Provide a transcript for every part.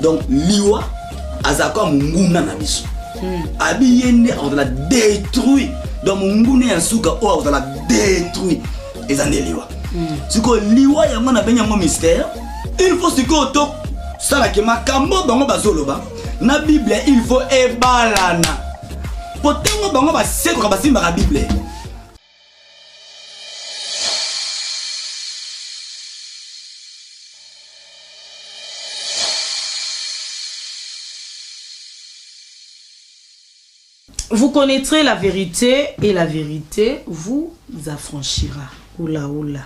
Donc liwa azako munguna na biso. Abi yende on la détruit. Donc munguna ya suka o on la détruit. Ezane liwa. Siko liwa yango na benya mo mystère. Il faut siko to sala ke makambo bango bazoloba. Na Bible il faut ebalana. Potengo bango ba seko ka basimba ka Bible. Vous connaîtrez la vérité et la vérité vous affranchira. Oula oula.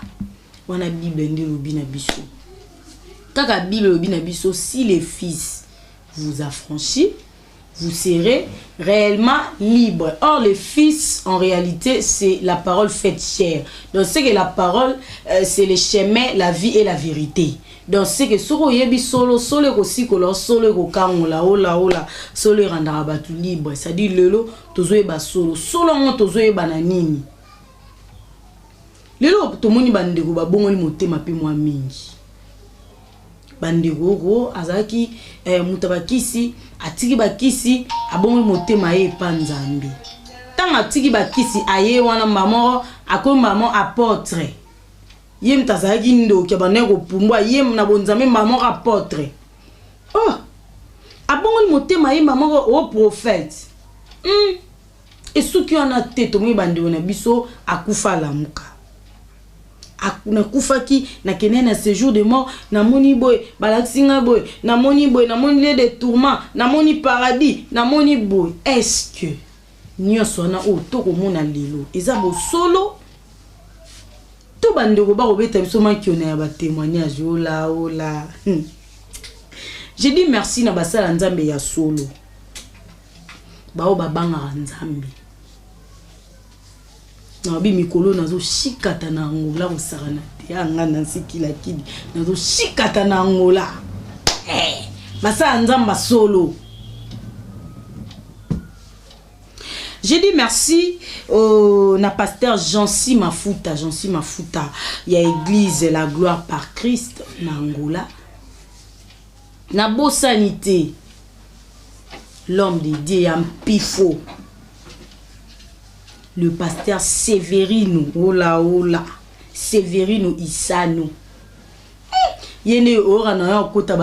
Wana Bible ndi lobi na biso. Kaka Bible lobi na biso, si les fils vous affranchit, vous serez réellement libre. Or le fils en réalité c'est la parole faite chair. Donc c'est que la parole c'est le chemin, la vie et la vérité. Donc c'est que solo yebi solo ko sikolo solo ko kangola ola solo randara batu libre. Ça dit lelo tozoye ba solo on tozoye bananini. Lelo to moni bandeko ba bongoli motema pe mwa mingi. Bandeko go azaki mutabakisi atiki bakisi abongoli motema ye panzambi. Tant atiki bakisi aye wana maman akoma maman apôtre. Yem tazaki ndo ke baneko pumbwa yem na bonzame maman apôtre. Oh. Abongoli motema ye maman o prophète. Et ceux qui en a tête to mi bande na biso akufa lamuka. Akuna kufaki na kene na séjour de mort na moni boy balaksinga boy na moni le de tourment na moni paradis na moni boy. Est-ce que nyoso na o to ko mona lelo eza bo solo to bandeko ba robeta biso makiona ya ba témoignage ola. J'ai dit merci na basala nzambe ya solo. Bao babanga nzambe. Na bi mikolo nazo shikata na ngola usarana te anga na sikila kidi nazo shikata na ngola. Basala nzamba solo. J'ai dit merci au pasteur Jansi Mafuta. Il y a église La Gloire par Christ na Angola. Na beau sanité. L'homme de Dieu un pifo. Le pasteur Severino. Ola. Severino Isano. Yene ora na yo kota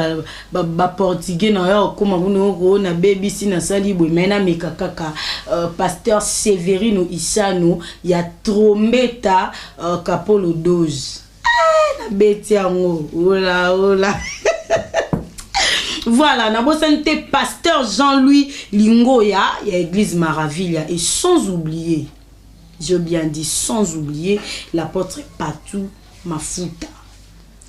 ba portugais na yo koma kuno na baby si na sali boy mena mekakaka pasteur Severino Isano ya trombeta kapolo 12 na beti yango ola. Voilà, na bosante pasteur Jean-Louis Lingoya, il y a église Maravilla et sans oublier, j'ai bien dit sans oublier l'apôtre Patou Mafuta.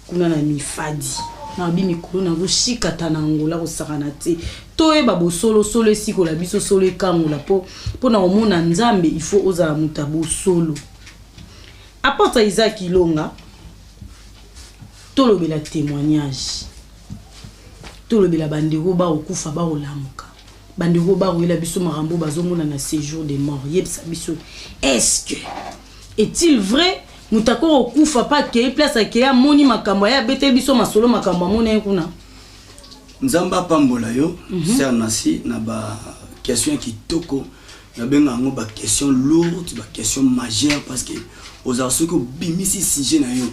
Kuna na mifadi. Na bi mikolo na go shikata na ngola ko sakanate. Toye babo solo siko la biso solo kangola po na omona nzambe il faut ozala mutabo solo. Apôtre Isaac Ilonga tolo bela témoignage. Tolo bela bandeko ba okufa ba olamuka. Bandeko ba oela biso marambo bazomona na séjour des morts. Yebsa biso. Est-ce que est-il vrai mutako okufa pa ke place ke ya moni makambo ya bete biso masolo makambo mona kuna? Nzamba pambola yo, c'est nasi na ba question qui toko na benga ngo ba question lourde, ba question majeure parce que aux arceaux que bimisi sujet na yo.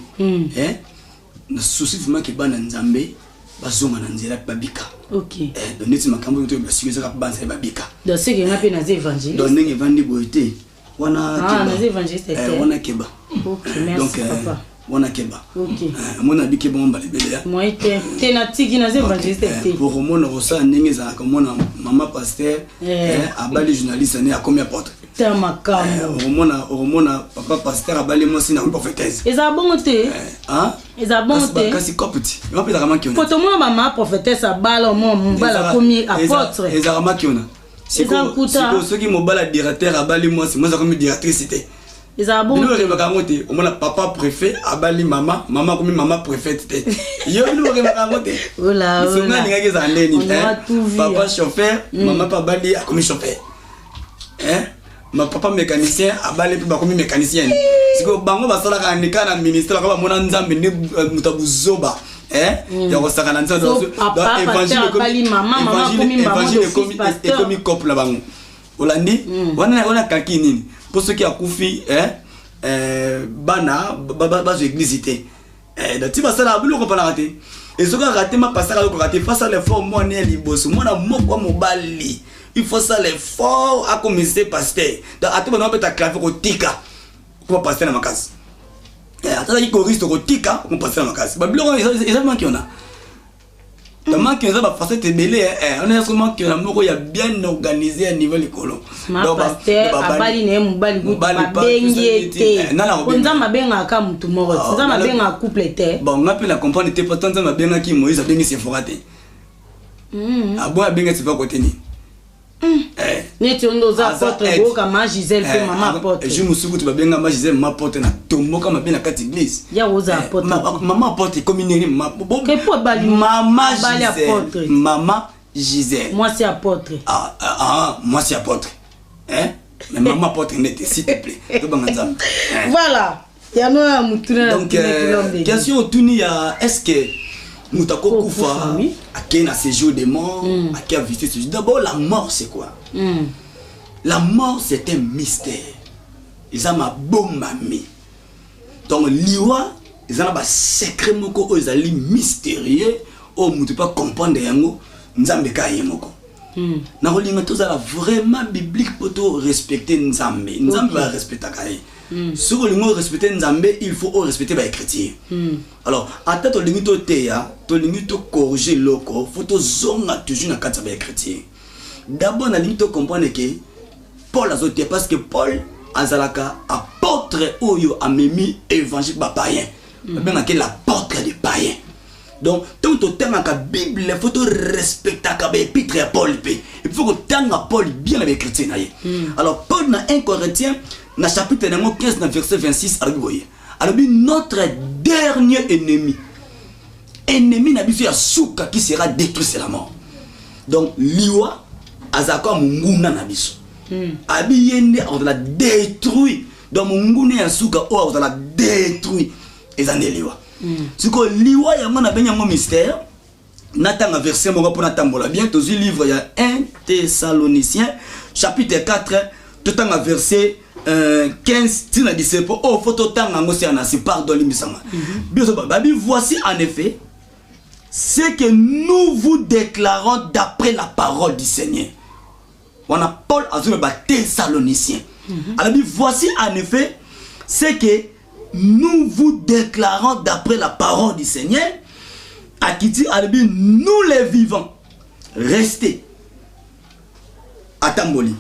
Na souci vraiment que bana nzambe bazonga na nzela babika. OK. Donc neti makambo to ba sikeza ka banza babika. Donc c'est que ngapi na évangile. Donc ndenge vandi boité. Wana keba. Na évangile wana keba. OK, merci donc, papa. Wana keba. OK. Mona bike bon balebele. Moi te na tiki na évangile te. Pour mona rosa ndenge za ka mona maman pasteur abali journaliste ne akomi apôtre. Ta makambo. Mona papa pasteur abali mo sina prophétesse. Eza bon te. Eza bon te. Kasi kopiti. Yo pe la makiona. Poto mo maman prophétesse abala mo mbala komi apôtre. Eza makiona. Siko ceux qui mobala directeur abali moi c'est moi ça comme directrice té. Eza bon. Nous reba kamote, on a papa préfet abali maman comme maman préfète té. Yo nous reba kamote. Ola. Sona ninga za ndeni. Papa chauffeur, maman pa bali comme chauffeur. ma papa mécanicien abale pe bakomi mécanicien siko bango basala ka ndika na ministère ka ba mona nzambe ni mutabuzoba ya ko saka na nzambe évangile comme couple la bango olandi wana kaki nini pour ceux qui a koufi bana ba église té da ti basala abulu ko pala raté et ce que raté ma passer ko raté face à l'effort moi né liboso moi na moko mobali il faut ça l'effort à commencer pasteur donc à tout moment peut ta clavier ko tika ko passer na makasi ata ki choriste ko tika ko passer na makasi ba biloko exactement qui on a tellement que ça va passer te belé on est sûrement que la moko ya bien organisé à niveau l'école donc pasteur abali ne mobali ko bengete konza mabenga ka mutu moko konza mabenga couple te bon on appelle la comprendre te pourtant ça mabenga ki Moïse abengi se forate abo abenga se fa côté ni neti ondoza apôtre boka ma Gisèle pe maman apôtre je me souviens tu babenga ma Gisèle ma apôtre na tombo kama bien na kati église ya oza apôtre maman apôtre comme une maman Gisèle moi c'est apôtre moi c'est apôtre mais maman apôtre n'était s'il te plaît to banganza voilà ya no ya mutuna donc question tuni ya est-ce que Moutako Koufa, à qui a séjour des morts, à qui a visité ce jour. D'abord, la mort, c'est quoi? La mort, c'est un mystère. Ils ont ma bonne mamie. Donc, l'Iwa, ils ont un secret, ils ont un mystérieux, ils ne peuvent pas comprendre. Ils ont vraiment biblique pour respecter Nzambe. Nzambe va respecter. Si vous voulez respecter Nzambe, il faut respecter les chrétiens. Alors, à tête de limite de corriger loco, il faut zonga toujours dans quatre les chrétiens. D'abord, la limite de comprendre que Paul a zoté parce que Paul azalaka apôtre oyo a memi évangile ba païen. Bien que l'apôtre des païens. Donc, tant que tu as la Bible, il faut respecter l'épître à Paul. Il faut que tu aies Paul bien avec les chrétiens. Alors, Paul dans 1 Corinthiens, dans le chapitre 15, dans verset 26, alors, notre dernier ennemi, n'a souka qui sera détruit, c'est la mort. Donc, l'Iwa, Azaka Munguna Nabiso. Abiyende, on va la détruire. Donc, Munguna Yasuka, on va la détruire. Et ça, l'Iwa. Ce que l'Iwa, il y a un mystère. Nathan, verset, mon rapport Natambola. Bien, tous les livres, il y a 1 Thessaloniciens, chapitre 4, tout en verset 15, tu n'as dit c'est pour oh, faut autant en pardon, voici en effet ce que nous vous déclarons d'après la parole du Seigneur. On a Paul à Thessaloniciens. Alors, voici en effet ce que nous vous déclarons d'après la parole du Seigneur. À qui dit, nous les vivants, restez à Tamboli.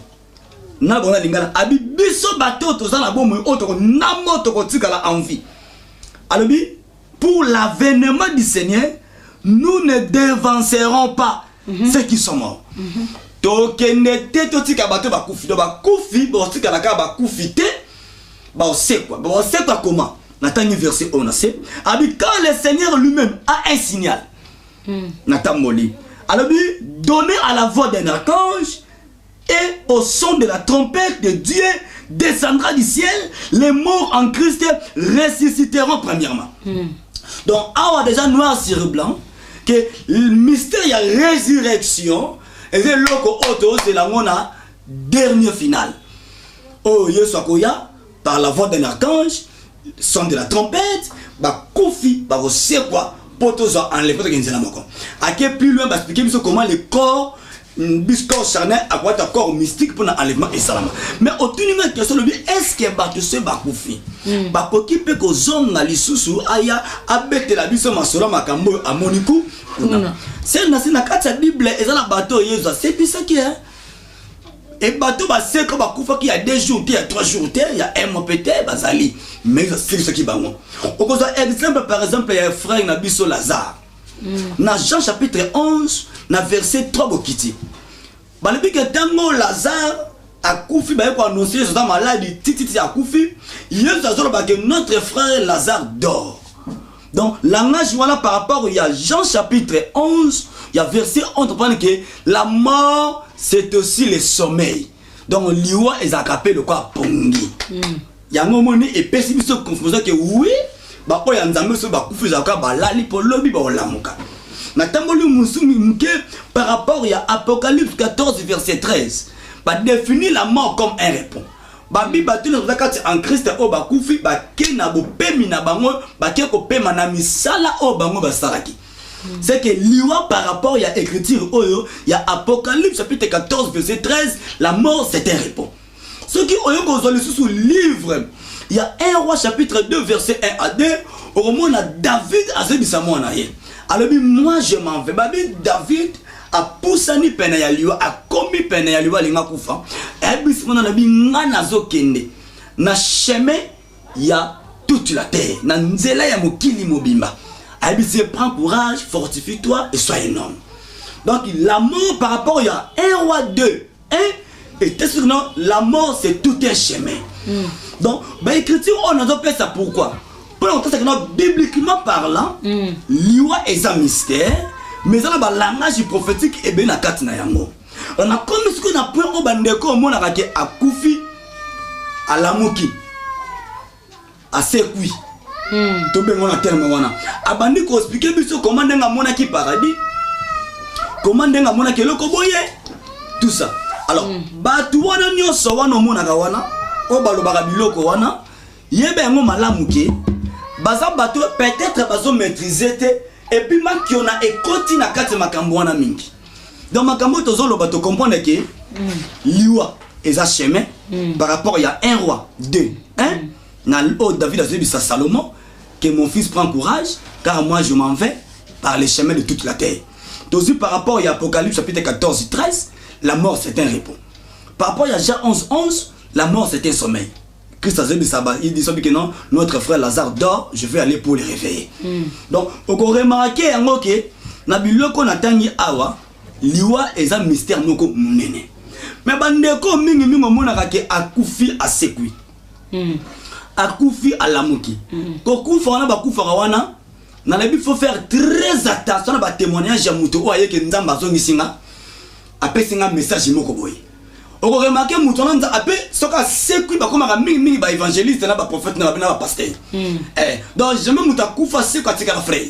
Nabona lingala abi biso bato to zana bomo otoko namo toko tikala envie. Alors pour l'avènement du Seigneur, nous ne devancerons pas ceux qui sont morts. Donc n'était to tika bato ba kufi do ba kufi bo tika la ka ba kufi te ba on sait quoi. On sait pas comment. Nathan verset on sait. Abi quand le Seigneur lui-même a un signal. Nathan Moli. Alors donner à la voix d'un archange et au son de la trompette de Dieu descendra du ciel, les morts en Christ ressusciteront premièrement. Donc, on a déjà noir sur blanc que le mystère de la résurrection et c'est la dernière finale. Oh, Yesoakoya, par la voix d'un archange, son de la trompette, bah, Kofi, bah, vous savez quoi, pour tous enlever à quel plus loin, bah, expliquer comment le corps. Biscorps charnel à quoi corps mystique pour l'enlèvement et salama. Mais au tout niveau question est-ce que Batuse Bakoufi Bakoki peut que zone à l'issoussou aya abete la biso masora makambo à Monikou. C'est na kata Bible et dans la bateau yezo c'est puis ça qui est. Et bateau ba c'est que Bakoufa qui a 2 jours, il y a 3 jours, il y a un mois peut-être bazali. Mais c'est ce qui va moi. Au cause exemple par exemple il y a un frère Nabiso Lazare. Dans Jean chapitre 11, dans verset 3 bokiti. Balibi que tango Lazare a koufi ba ko annoncer sa maladie titi a koufi, yeso azolo ba que notre frère Lazare dort. Donc langage voilà par rapport il y a Jean chapitre 11, il y a verset 11 on comprend que la mort c'est aussi le sommeil. donc liwa ezakapé le quoi pongi yango moni epesi biso confusion que oui ba oya nzambe so ba kufiza ka ba lali po lobi ba olamuka na tamboli musumi mke par rapport à Apocalypse 14 verset 13 ba définir la mort comme un répond ba biba tu nous zakati en Christ o ba kufi ba kena bo pemi na bango ba ke ko pema na misala o bango ba saraki. C'est que liwa par rapport à l'écriture, il y a Apocalypse chapitre 14 verset 13, la mort c'est un répond. Ce qui est sous livre, il y a 1 roi chapitre 2 verset 1 à 2, au moment où David a dit ça moi alors moi je m'en vais. David a poussé ni pena ya liwa, a commis pena ya liwa linga kufa. Et bis mona nabi ngana zo kende. Na chemin il y a toute la terre. Na nzela ya mokili mobimba. Abisé, prends courage, fortifie-toi et sois un homme. Donc la mort par rapport à 1 roi 2, et non, la mort c'est tout un chemin. Donc, l'écriture, on a fait ça pourquoi? Pour longtemps, c'est que bibliquement parlant, l'Iwa est un mystère, mais ça a un langage prophétique et bien à Katina Yango. On a comme ce qu'on a pris au bandeko, on a raqué à Koufi, à Lamuki, à Sekui. To bengo na terme wana abandi ko expliquer biso comment ndenga mona ki paradis comment ndenga mona ke loko boye tout ça alors batu wana nyoso wana mona ka wana o balobaka biloko wana yebe ngo malamu ke baza batu peut-être bazo maîtriser te et puis maki on a ekoti na kati makambo wana mingi donc makambo tozolo bato comprendre que liwa eza chemin par rapport il y a 1 roi 2 David a dit à Salomon que mon fils prend courage car moi je m'en vais par les chemins de toute la terre. Donc par rapport à Apocalypse chapitre 14 13, la mort c'est un repos. Par rapport à Jean 11 la mort c'est un sommeil. Christ a dit il dit que non, notre frère Lazare dort, je vais aller pour le réveiller. Donc on remarque que na biloko na tangi awa liwa eza mystère noko munene. Mais bandeko mingi mona ke akufi asekui. Akufi à Lamuki. Kokufa wana bakufa wana na lebi faut faire très attention na ba témoignage ya muto o ayeke nzamba zongi singa apesinga message moko boye. Oko remarquer muto na nza ape soka sekui ba koma mingi ba évangéliste na ba prophète na ba pasteur. Donc jamais muta kufa sekui atika la frère.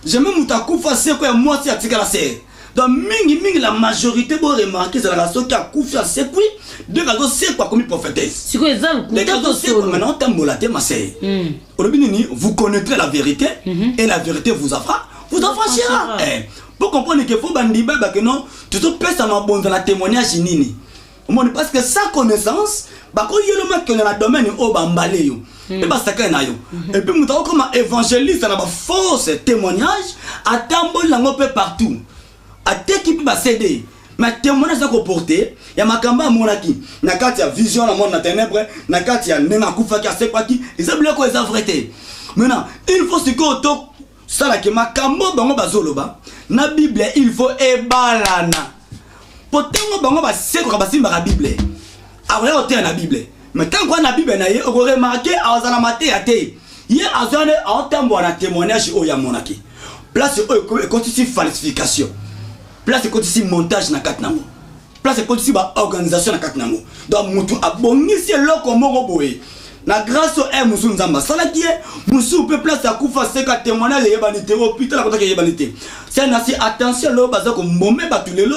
Jamais muta kufa sekui moi si atika la sœur. Donc mingi la majorité bo remarquer c'est la raison qui a kufi à sekui de raison c'est quoi comme prophétesse. C'est quoi exemple maintenant tambola te ma sœur. Vous connaîtrez la vérité et la vérité vous affranchira. Pour comprendre qu'il faut bandiba que non, tu te pèses à ma bonne dans la témoignage nini. Parce que sa connaissance, bah quand il y a le mec qui est dans le domaine au bambalé yo. Et bah ça na yo. Et puis nous comme évangéliste on a ba force témoignage à tambol la peu partout. À t'équipe ba céder. Mais témoignage ça qu'on porter, il y a makamba monaki, na kati ya vision na monde na ténèbres, na kati ya nena kufa ki ase paki, ils ont bloqué les vérité. Maintenant, il faut ce que to ça la que makambo bango bazoloba, na Bible il faut ebalana. Potengo bango ba seko ba simba la Bible. Awela ote na Bible. Mais tant qu'on a Bible na ye, on remarquer azana maté até. Hier azane a otambo na témoignage o ya monaki. Place o constitue falsification. Place c'est ici montage na katnamo. Place c'est ici ba organisation na katnamo. Donc mutu abongisi loko moko boye. Na grâce au musu nzamba. Sala qui est musu peut place à kufa seka témoignage ya banité hôpital la kotaka ya banité. C'est na si attention lo bazako mbomé batulelo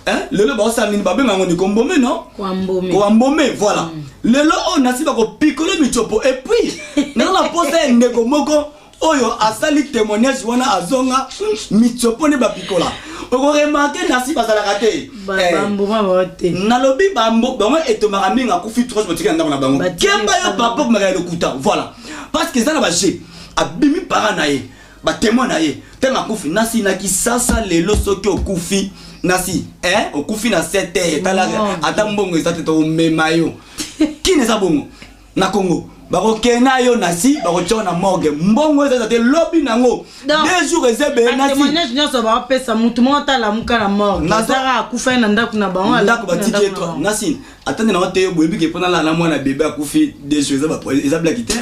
hein lelo ba sa nini babenga ngoni kombomé non? Kombomé voilà. Lelo on a si ba ko piccolo michopo et puis na la pose ndeko moko oyo asali témoignage wana azonga michopo ne ba picola. Vous remarquez nasi bazala raté. Bambo mabote. Nalobi bambo bango etomaka minga kufi trop botika ndako na bango. Kemba yo papa mara lokuta. Voilà. Parce que ça na ba j'ai abimi paranaye. Ba témoin naye. Tenga kufi nasi na kisasa lelo soki okufi nasi okufi na 7 heures tala ata mbongo ezate to memayo. Qui ne sa bongo na Congo. Bakokena yo nasi bakochona morgue mbongo ezate lobby nango 2 jours ezebe nasi témoignage nyoso ba pesa mutu monta la muka na morgue nazara akufa na ndaku na bango ndaku batiki eto nasi atende na wote yo boyebi ke pona la mwana bébé akufi 2 jours eza blakite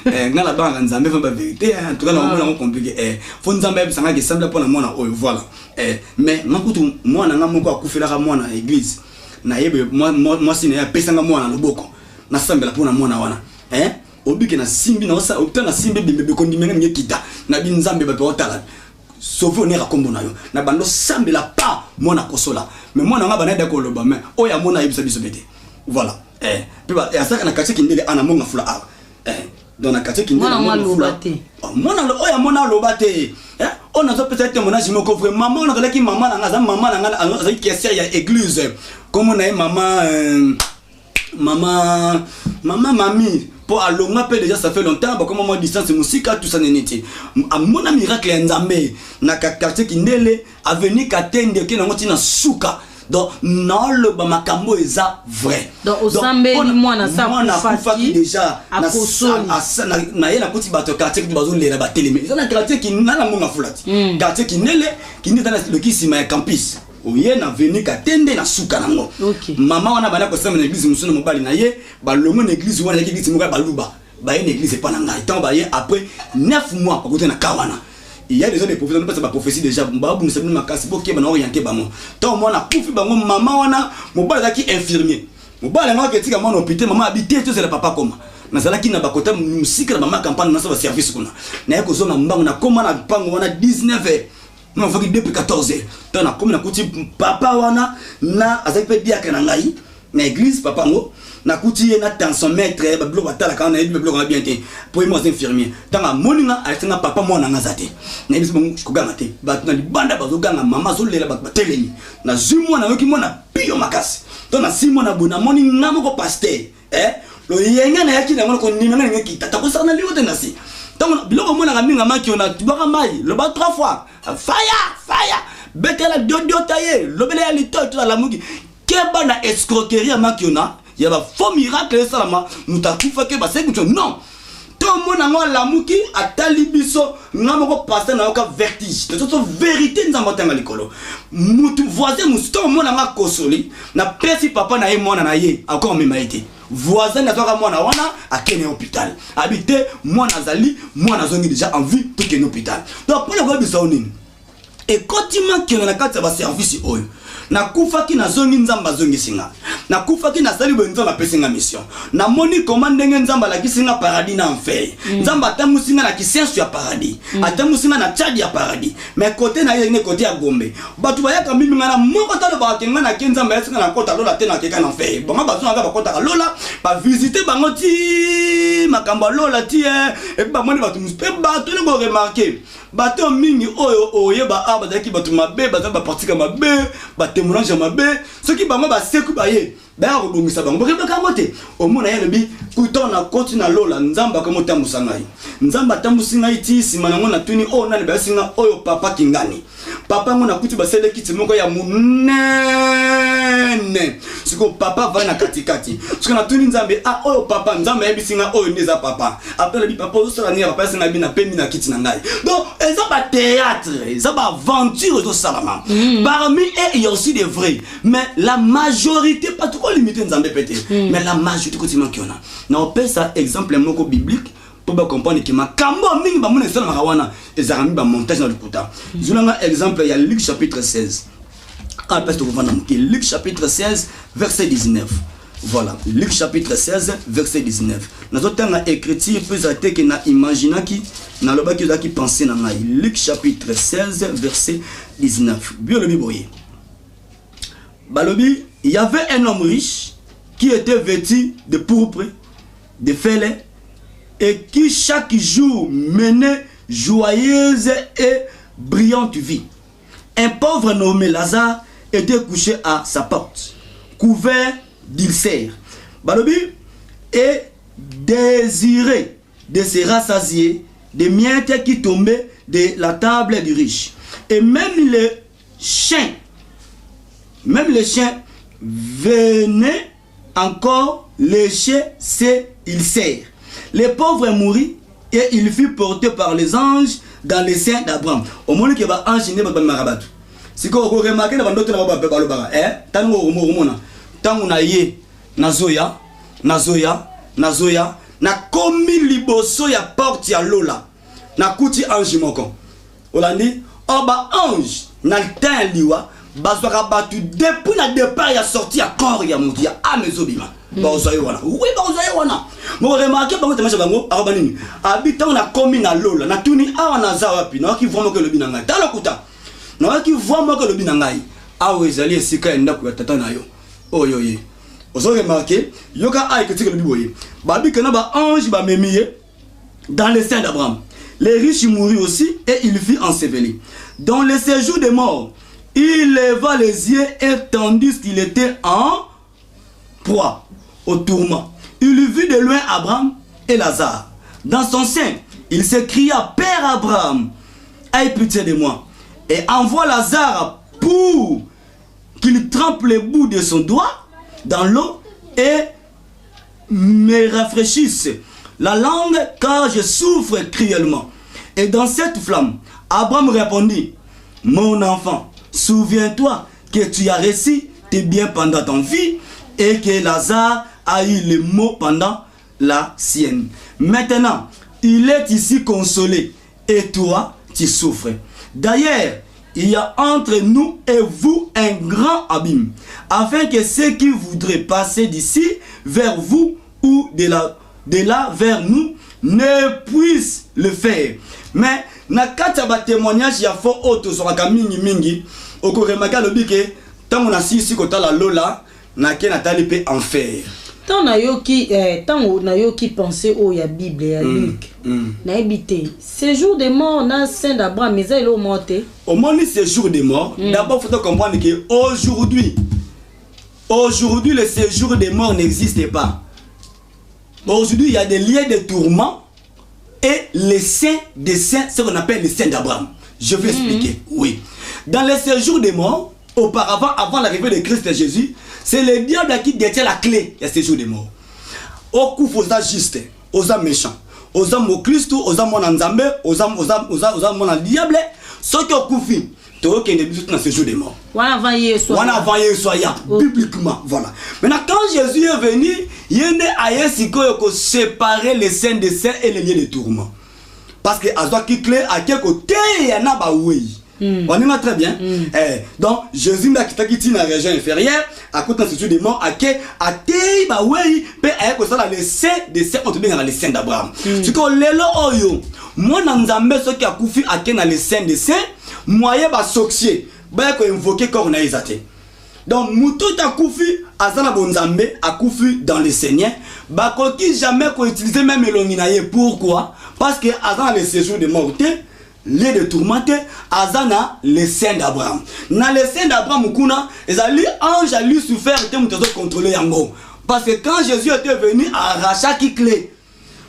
ngala banga nzambe fa ba vérité en tout cas na mona compliqué fo nzambe ebisanga ke sambla pona mwana oyo voilà mais makutu mwana nga moko akufela ka mwana église na yebe moi si na pesanga mwana loboko na sambela pona mwana wana obike na simbi na osa obtana simbi bimbe kondimenga nge kita na binzambe ba otala sauver on est rakombo na yo na bando sambela pa mwana kosola mais mwana nga bana ko loba mais oya mona yebisa biso bete voilà pe ba asaka na kache kindele ana monga fula dans la quartier kindele mwana lobate mwana oya mona lobate on a peut-être mon âge moko vraiment maman on a qui maman na nga maman na nga za qui est ya église comme on a maman mamie pour alonga pe déjà ça fait longtemps comme moi distance musique tout ça n'était à mon miracle nzambe na quartier kindele avenue Katende ki na ngoti na suka donc non le makambo eza vrai donc osambeli mwana sa kufaki déjà na yena kuti bato quartier ki bazo lera ba télé mais na quartier ki na monga fulati quartier kindele ki ni dans le kisima ya campus oye na venu Katende na suka nango mama wana bana ko sema na église musuna mobali na ye ba longo na église wana ki église moka baluba ba ye na église pas na ngai tant ba ye après 9 mois ko côté na kawana il y a déjà des prophéties on passe ba prophétie déjà ba bu nsema makasi pour que ba na orienter bango tant moi na kufi bango mama wana mobali za ki infirmier mobali nga ke tika mwana hôpital mama habité tout c'est le papa comme na zala ki na bakota musika na mama campagne na sa service kuna na yako zona mbango na koma na pango wana 19h non faut que depuis 14h tant na comme na kuti papa wana na azaki pe dia kana ngai na église papa ngo na kuti na tensiomètre ba bloc batala kana na bi bloc na bien té pour moi infirmier tant na moninga asenga papa mwana nga zate na biso ko ganga te ba na libanda ba zo ganga mama zo lela ba telemi na zumwa na yoki mona pio makasi tant na simo na bona moninga moko pasteur lo yenga na yaki na ngona ko nima nga ngeki tata ko sana liwo te na si donc biloko mona nga minga maki ona tubaka mai le ba 3 fois fire betela dodo taye lobele ya lito to la muki keba na escroquerie maki ona ya ba faux miracle salama mutakufa ke ba sekucho non to mona ngo la muki atali biso ngamoko passer na yoka vertige de toute vérité nzamba tanga likolo mutu voisin musto mona nga kosoli na pesi papa na ye mona na ye encore mema été voisin na toka mwana wana akene hôpital habité mwana zali mwana zongi déjà en vie tout que hôpital donc pour le biso nini et continue que na kati ba service oyo na kufaki na zongi nzamba zongi singa na kufaki na sali bonzo na pesinga mission na moni comment ndenge nzamba la kisinga paradis na enfer nzamba tamusinga na kisensu ya paradis atamusinga na tchadi ya paradis mais côté na yene côté ya Gombe batu ba yaka mimi ngana moko talo ba kenga na kenzamba yasinga na kota lola te na keka na enfer bonga bazo nga ba kota lola ba visiter bango ti makamba lola ti et ba moni batu muspe batu ne go remarquer bato mingi oyo oyeba aba zaki batu mabe baza ba partika mabe ba témoignage mabe ceux qui bango ba seku ba ye ba ko bongisa bango ba ka mote o mona yele bi kutona koti na lola nzamba ka mota musangai nzamba tamusinga iti sima nango na tuni o nani ba singa oyo papa kingani papa ngo na kuti ba sele kiti moko ya munene siko papa va na katikati siko na tuni nzambe oyo papa nzamba yebi singa oyo neza papa après bi papa o sala ni papa singa bi na pemi na kiti na ngai donc ça va théâtre ça va aventure de salama parmi eux il y a aussi des vrais mais la majorité pas trop limité nzambe pété mais la majorité continue qui on a na on peut ça exemple moko biblique pour bien comprendre que ma kambo mingi ba mona sala makawana ezarami ba montage na likuta zulanga exemple il y a Luc chapitre 16 parce que vous venez Luc chapitre 16 verset 19 voilà Luc chapitre 16 verset 19 nous avons écriture plus até que na imagina qui na loba qui za qui penser na ngai Luc chapitre 16 verset 19 bien le biboye balobi il y avait un homme riche qui était vêtu de pourpre de fêlés et qui chaque jour menait joyeuse et brillante vie. Un pauvre nommé Lazare était couché à sa porte, couvert d'ulcères. Balobi et désirait de se rassasier des miettes qui tombaient de la table du riche. Et même les chiens venaient encore lécher ses ulcères. Les pauvres moururent et il fut porté par les anges dans les seins d'Abraham. Au moment où il y a un ange, il y a un marabatou. Si vous remarquez, il y a un autre tangu na ye nazoya na komi liboso ya porte ya lola na kuti ange moko olandi oba ange na temps liwa bazwaka batu depuis na départ ya sorti ya corps ya mutu ya amezobima bazoye wana oui bazoye wana mo remarquer bango temasha bango aba nini habita na komi na lola na tuni awa na za wapi na waki vraiment que le binanga tala kuta na waki vraiment que le binangai awa ezali esika enda ku tata na yo oyo ye ozo remarquer yoka ay que le biboye babi que na ba ange ba memiye dans le sein d'Abraham les riches moururent aussi et il fut enseveli dans le séjour des morts. Il leva les yeux et tandis qu'il était en proie au tourment, il vit de loin Abraham et Lazare. Dans son sein, il s'écria, Père Abraham, aie pitié de moi et envoie Lazare pour qu'il trempe le bout de son doigt dans l'eau et me rafraîchisse la langue car je souffre cruellement. Et dans cette flamme, Abraham répondit, mon enfant, souviens-toi que tu as reçu tes biens pendant ton vie et que Lazare a eu les maux pendant la sienne. Maintenant, il est ici consolé et toi, tu souffres. D'ailleurs, il y a entre nous et vous un grand abîme, afin que ceux qui voudraient passer d'ici vers vous ou de là vers nous ne puissent le faire. Mais na kata ba témoignage ya fo auto sur la mingi oko remaka lobi ke tango na sisi kota la lola na ke na talipe enfer tant na yo ki penser au ya Bible ya Luc na ebité séjour des morts na saint d'Abraham mais il est monté au moins séjour des morts d'abord faut comprendre que aujourd'hui le séjour des morts n'existe pas. Aujourd'hui il y a des lieux de tourment et les saints des saints, ce qu'on appelle les saints d'Abraham. Je vais expliquer. Oui. Dans les séjours des morts, auparavant, avant l'arrivée de Christ et Jésus, c'est le diable qui détient la clé des séjours des morts. Au coup, aux âmes justes, aux âmes méchants, aux âmes au Christ, aux âmes en Nzambe, aux âmes en diable, ceux qui ont coupé, tu vois qu'il y a dans ces jours des morts. On a envoyé soya bibliquement. Voilà. Maintenant, quand Jésus est venu, il est né à Yesiko séparer les saints des saints et les lieux de tourment. Parce que à qui clé à quel côté il y en a oui. On est très bien. Donc Jésus m'a quitté dans la région inférieure à côté de ce jour des morts à quel à té bah oui mais avec ça les saints des saints on te bien dans les saints d'Abraham. C'est que lelo oyo moi dans Nzambe ce qui a koufi à quel dans les saints des saints moyen ba sorcier ba ko invoquer corps na izate. Donc muto ta koufi azana bonzambe a koufi dans le Seigneur ba ko ki jamais ko utiliser même elonginaye. Pourquoi? Parce que azana les séjours de morts les de tourmentés azana les saints d'Abraham. Na les saints d'Abraham kuna ezali ange a lui souffert et muto contrôler yango. Parce que quand Jésus était venu arracher qui clé.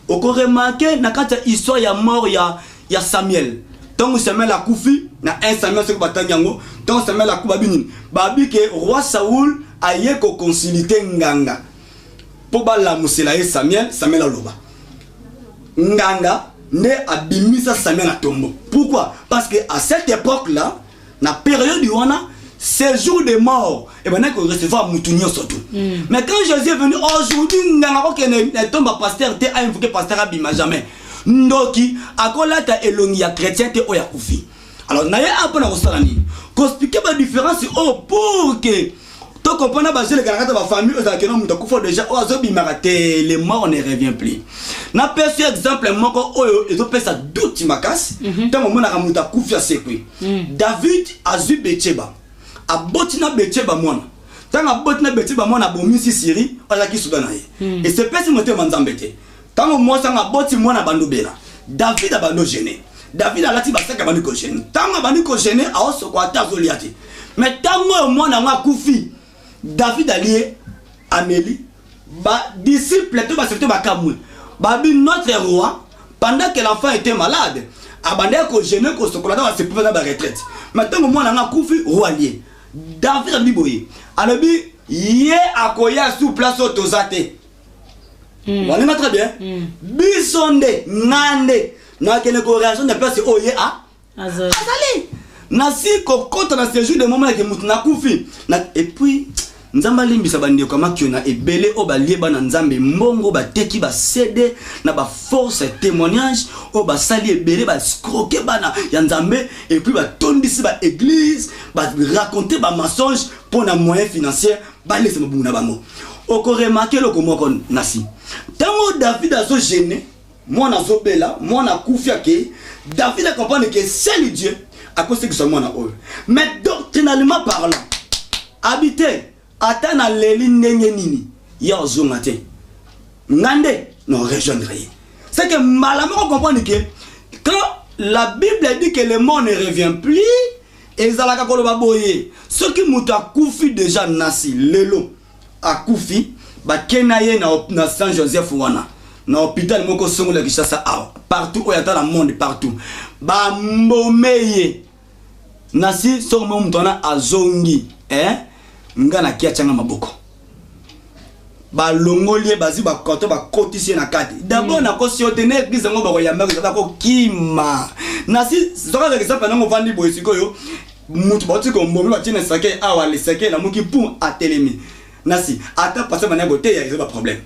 Au remarqué na kata histoire ya mort ya Samuel. Donc Samuel a koufi na 1 Samuel ce que batanyango donc Samuel a koufi babi que roi Saoul a yé ko consulter nganga pour ba la musela Samuel a loba nganga ne abimisa Samuel na tombo. Pourquoi? Parce que à cette époque là na période du wana séjour des morts et ben qu'on recevoir mutunyo surtout. Mais quand Jésus est venu aujourd'hui nganga ko ne tomba pasteur te a invoqué pasteur abima jamais ndoki akola ta elongi ya chrétien te oya kufi. Alors naye apona kosalani ko expliquer la différence pour que to comprendre ba jele kana ba famille o ke no muta kufa déjà o azobi marate les morts ne revient plus. Na perçu exemple moko oyo ezopesa doute makasi tant mona ka muta kufa sekwe. David azu Betsheba abotina Betsheba mona tant abotina Betsheba mona bomisi Syrie ala ki Soudan naye et c'est pesi moté manzambete. Tant moi ça m'a boti moi na bandobela. David a bando gêné. David a lati basaka bandi ko gêné. Tant bandi ko gêné a oso ko atazoliati. Mais tant moi na nga kufi. David a lié Amélie ba disciple to ba c'était ba kamou. Babi notre roi pendant que l'enfant était malade, abandé ko gêné ko sokolata ba se pouvait dans la retraite. Mais tant moi na nga kufi roi lié. David a dit boye. Alobi yé akoya sous place otozate. On est très bien. Bisonde, nande, na kene ko réaction de place oye a azali. Na si ko contre na séjour de moment que mutuna kufi. Na et puis nzamba limbisa bandeko kama kiona ebele o balieba na nzambe mbongo bateki ba CD na ba force témoignage o ba sali ebele ba scroquer bana ya nzambe et puis ba tondisi ba église ba raconter ba mensonge pour na moyen financier ba laisser mabuna bango oko remarquer le komoko nasi tango David azo gêné moi na zobela moi na kufia ke David a compris que c'est le Dieu à cause que c'est moi na eux mais doctrinalement parlant habiter atana leli ndenge nini ya ozonga te ngande non rejoindre. C'est que malamment comprendre que quand la Bible dit que le monde ne revient plus ezalaka koloba boye ceux qui muta kufi déjà nasi lelo akufi ba kenaye na Saint Joseph wana na hôpital moko songo la Kinshasa partout où yata la monde partout ba mbomeye nasi songo mutona azongi ngana kia changa maboko ba longolie bazi ba koto ba kotisi na kati d'abord na ko siotene église ngo ba ko yamba ko kima nasi zoka ka exemple nango vandi boy sikoyo mutu ba tiko mbomi ba tina sake awa le sake na muki pour atelemi nasi ata passer bana gote ya ba problème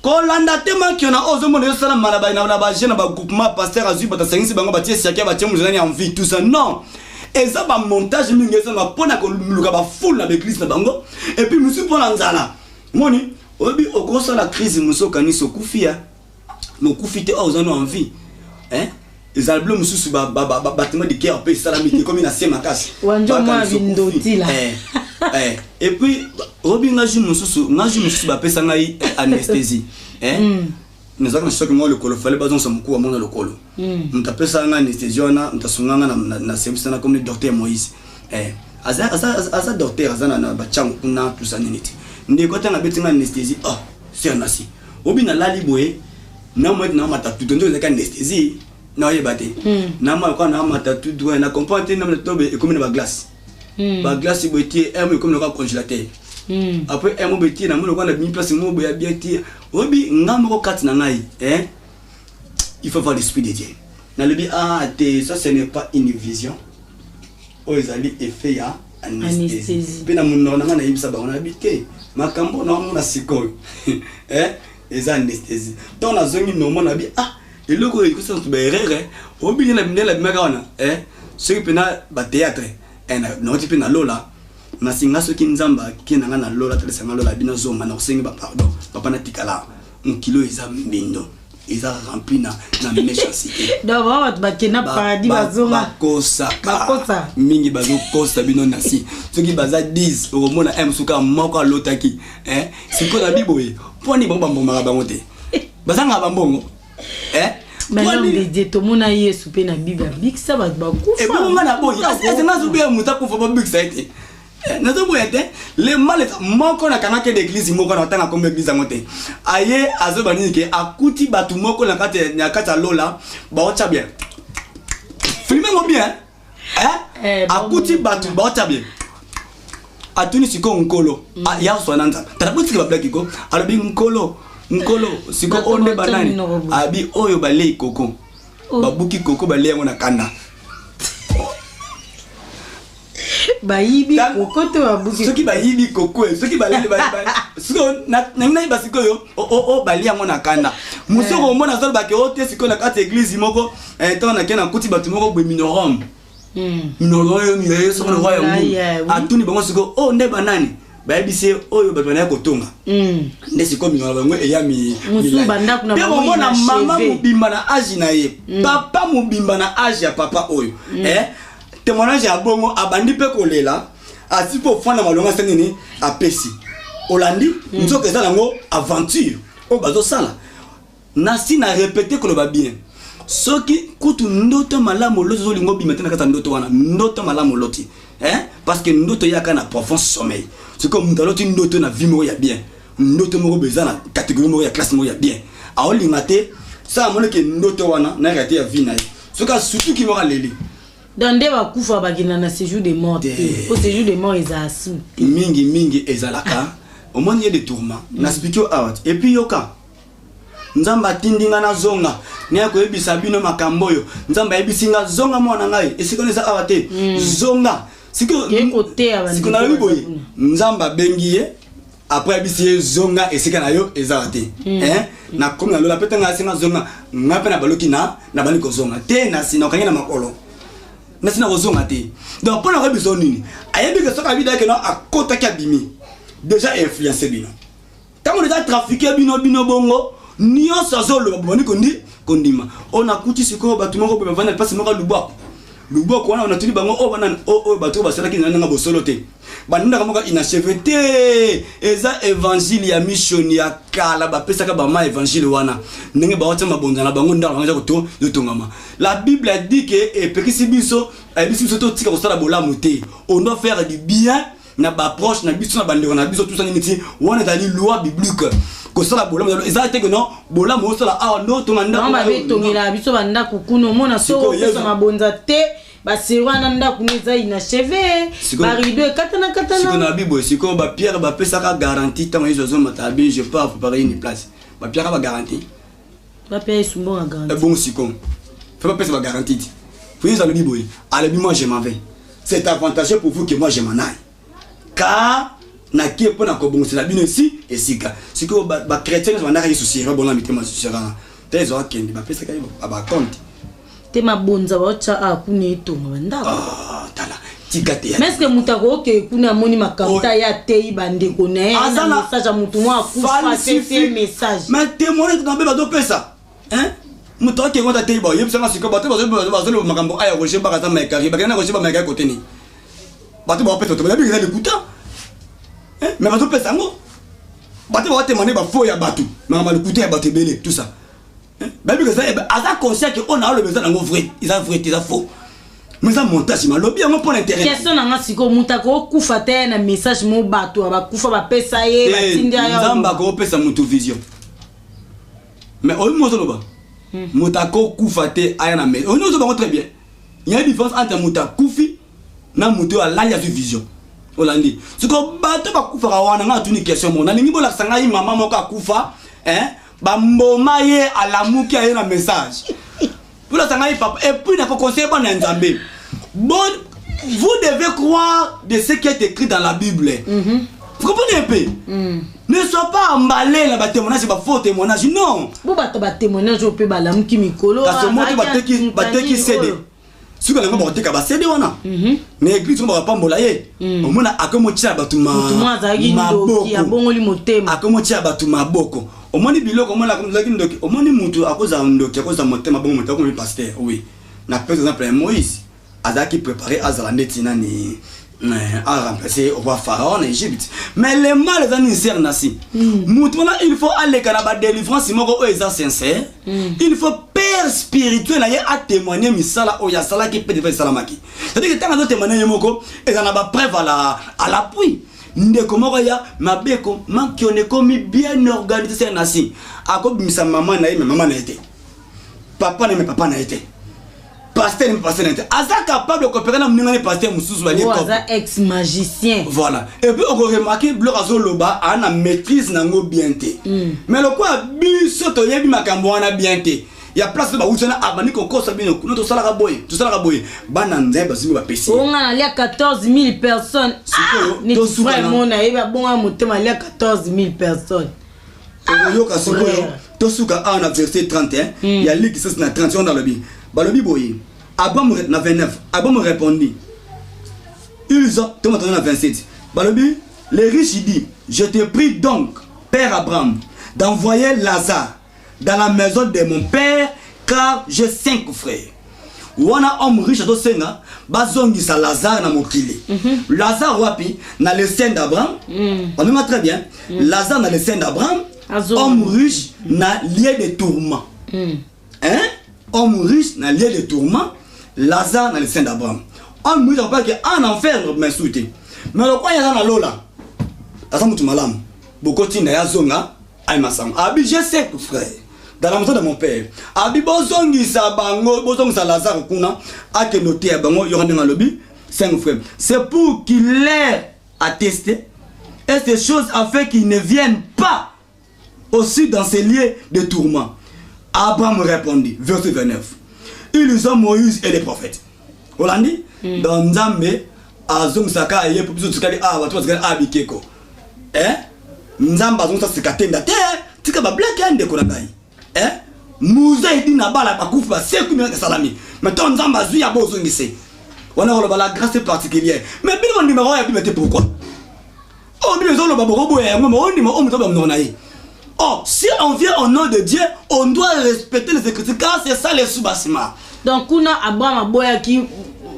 ko landa tema ki na ozo mo sala malaba na ba jeune ba groupement pasteur azu ba tsengisi bango ba tie sake ba tie muzani en vie tout ça non. Et ça va montage mingi ça pona ko luka ba full na l'église na bango et puis musu pona nzala moni obi okosa la crise muso kaniso kufia mo kufite ozano en vie ezalblo musu ba bâtiment de cœur pe salamité comme na sema kasi wanjo ma vindoti là et puis obi ngaju musu ba pesa ngai anesthésie nous avons choqué moi le colo fallait pas dans son coup à mon le colo on t'a pesa nga anesthésie na on t'a sunganga na service na comme le docteur Moïse asa docteur azana na bachangu kuna tout ça nini ndeko tanga betinga anesthésie c'est un asi obi na lali boye na moi na mata tout ndo za anesthésie na yebate na ma kwa na mata tout doit na comprendre na tobe et comme na glace ba glace boitier comme le congélateur après un mobeti na mo na mi place mo boya bien ti obi ngamoko kat na ngai il faut voir l'esprit de Dieu na le bi ça ce n'est pas une vision ezali effet ya anesthésie pe na muno na ngana yibisa ba on habité makambo na mo na sikoyo eza anesthésie donc na zongi no mo na bi eloko ikosa to ba erreur obi na bindela bimaka wana ce qui pena ba théâtre na no ti pena lola na singa soki nzamba kinanga na lola tresanga lola bina zonga na kusenga ba pardon papa na tikala un kilo eza mbindo eza rempli na méchanceté d'abord ba kena paradis bazonga bakosa mingi bazo kosa bino nasi soki baza 10 omona msuka moko lotaki siko na biboye poni bomba mbomaka bango te bazanga bambongo maintenant les dieux to mona yesu pe na bible bikisa ba kufa et bon ngana boye est-ce na zubé mutaku fo ba bikisa ete nazo boyete le mal moko na kanake d'église moko na tanga comme église ngote aye azo banini ke akuti batu moko na kate nyakata lola ba ocha bien filmer ngo bien akuti batu ba ocha bien atuni siko nkolo ya so nanza tarabuti ba black ko alobi nkolo siko onde banani abi oyo bale koko babuki koko bale ngo na kanda bayibi koko to babuki soki bayibi koko soki balele siko na basiko yo bali yango na kanda musoko mona zolo bake ote siko na kati église moko to na kena kuti batu moko bwe minorom yo mi yeso na roya mu atuni bango siko nde banani bayebise oyo bato na kotonga nde siko minorom bango eyami musu banda kuna bango na mama mubimba na age na ye papa mubimba na age ya papa oyo témoignage ya bongo abandi pe kolela asipo fana malonga senini apesi olandi nzoka eza nango aventure o bazo sala nasi na répéter ko ba bien soki kutu ndoto malamu lozo zolingo bima tena kata ndoto wana ndoto malamu loti parce que ndoto yaka na profond sommeil c'est comme ndaloti ndoto na vie mo ya bien ndoto moko beza na catégorie mo ya classe mo ya bien aolinga te ça moneke ndoto wana na raté ya vie na ye soka surtout ki mo leli dans des bakufa bagina na séjour de mort au séjour de mort ils assu mingi ezalaka au moins il y a des tourments na spikio out et puis yoka nzamba tindinga na zonga ni ko ebisa bino makambo yo nzamba ebisinga zonga mwana ngai esikoneza awate zonga C'est qu'on a eu boy. Nzamba bengiye après bisi zonga et c'est kana yo ezarate. Hein? Na comme na lola petanga sina zonga ngapa na baloki na bani ko zonga. Te na sina kanya na makolo. Na sina ko zonga te. Donc pour la besoin nini? Ayebi que soka vida que non a kota ki abimi. Déjà influencé bino. Tant déjà trafiqué bino bongo, nion sazolo boni kondima. On a kuti siko batuma ko be vana passe moka lubwa. Lubwa ko on a tuli bango o banana o bato basala ki nanga bosolo te. Banunda kamoka inachevé te. Eza évangile ya mission ya kala ba pesa ka ba ma évangile wana. Ndenge ba wata mabonza na bango ndala ngeza ko to tongama. La Bible a dit que et pekisi biso to tika ko sala bolamu te. On doit faire du bien. Na ba proche na biso na bandeko na biso tout ça niti wana dali loi biblique ko sala bola ezate que non bola mo sala a no to nanda ba betongela biso banda kukuno mona so pesa mabonza te ba serwana nda kuneza ina cheve ba rido katana siko na bibo siko ba pierre ba pesa ka garantie tant ils ont matabi je peux préparer une place ba pierre ba garantie ba pierre sumbo ga garantie bon siko faut pas pesa ba garantie faut ils ont le bibo allez moi je m'en vais c'est avantageux pour vous que moi je m'en aille. Car na qui pour na kobongo la bino ici et sika siko ba chrétien va na souci ba bona mitema sera tezo akende ba pesa kai ba compte te mabonza ba cha a kuni to nganda tala tikate mais est-ce que mutako ke kuna moni makauta ya te bande kone na message mutu mo akufa fait message mais témoin dans ba do pesa hein mutako ke ngota te ba yebisa siko ba te ba zo makambo aya roger ba kata mekari ba kana roger ba mekari côté ni bato ba pesa to ba bi écoutant mais bato pesa ngo bato ba témoigner ba faux ya bato mais ba l'écouter ya bato belé tout ça ba bi que ça aza conscient que on a le besoin ngo vrai ils a vrai ils a faux mais ça montage ma lobby ngo pour l'intérêt question nga siko mutako kufa te na message mo bato ba kufa ba pesa ye ba tindia ya nzamba ko pesa mutu vision mais au moins ça ba mutako kufa te aya na mais on nous va très bien il y a une différence entre mutakufi na muto ala ya vision olandi siko bato ba kufa wana nga tuni question mo na lingi bola sanga yi mama moko akufa ba mboma ye alamuki aye na message bola sanga yi papa et puis na ko conseiller ba na nzambe bon vous devez croire de ce qui est écrit dans la Bible. Vous comprenez un peu? Ne sois pas emballé là ba témoignage ba faux témoignage non bo bato ba témoignage o pe ba lamuki mikolo parce que moi ba teki cédé. Si vous avez un peu de CD, l'église va pas m'olayer. Au moins, à comme tu as battu ma boko. Au moins, il bilo comme la au moins, il à cause d'un doc, à cause d'un moteur, ma bonne comme le pasteur. Oui. N'a par exemple Moïse, Azaki préparé à la netina ni à remplacer au roi Pharaon en Égypte. Mais les mal les anisères nasi. Maintenant, il faut aller à la délivrance, si mon est sincère. Il faut père spirituel à témoigner misala o ya sala qui peut faire salamaki. C'est-à-dire que tant que témoigner moko et ça n'a pas preuve à l'appui. Ndeko moko ya mabeko manki on est comme bien organisé nasi. Ako bimisa maman na maman na été. Papa na papa na été. Pasteur pasteur na été. Aza capable de coopérer na mninga pasteur mususu ba lieko. Aza ex magicien. Voilà. Et puis on remarque bleu azo loba ana maîtrise nango bien té. Mais le quoi biso to yebi makambo wana bien té. Il y a place de baoutana abani ko ça bien nous to sala ka boy bana nzeba zimi ba pesi on a là 14 000 personnes ni to vraiment na eba bonga motema là 14 000 personnes yo ka soko to suka a na verset 31 il y a lui qui c'est na 31 dans le Bible ba le Bible Abraham na 29 Abraham répondit ils ont to maintenant na 27 ba le Bible les riches il dit je te prie donc père Abraham d'envoyer Lazare dans la maison de mon père car j'ai 5 frères. Wana homme riche do senga bazongi sa Lazare na mokili. Lazare wapi na le sein d'Abraham. On me très bien. Lazare na le sein d'Abraham. Homme riche na lieu de tourment. Hein? Homme riche na lieu de tourment. Lazare na le sein d'Abraham. Homme riche pas que en enfer mais souté. Mais le quoi ya na lola. Asa mutu malamu. Bokoti na ya zonga ay masam. Abi j'ai 5 frères. Dans la maison de mon père. Abi bozongi sa bango, bozongi sa Lazare kuna, a que noté à bango, y'aura dans le lobby, 5 frères. C'est pour qu'il ait attesté, et ces choses afin qu'ils ne viennent pas aussi dans ces lieux de tourment. Abraham répondit, verset 29. Ils ont Moïse et les prophètes. Hollandi, dans Nzambe, azongisaka ye po biso tikali bato bazikali bikeko nzambe azongisaka tenda te tika bablake ya ndeko na ngai muza edi na bala bakufi baseku minaka salami mais ton nzambe azwi ya bozongise wana koloba la grâce particulière mais bino ndimaka ya bimete pourquoi bino ezoloba borobo ya yango mais ondima omuto bamunoko na ye. Oh, si on vient au nom de Dieu, on doit respecter les écritures car c'est ça les sous-bassements. Donc, kuna Abraham aboya ki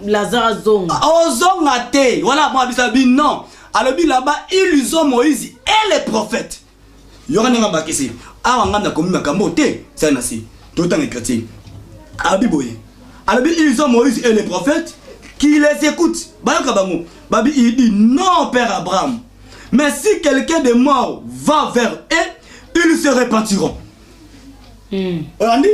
Lazare zonga. Zonga te. Voilà, moi bisabi non. Alors là-bas, ils ont Moïse et les prophètes. Yora n'enga bakisi. Wanga na komi makambo te. C'est nasi. Tout en chrétien. Abiboye. Alors ils ont Moïse et les prophètes qui les écoutent. Bayokabango. Babi il dit non père Abraham. Mais si quelqu'un de mort va vers eux, ils se repentiront. On a dit,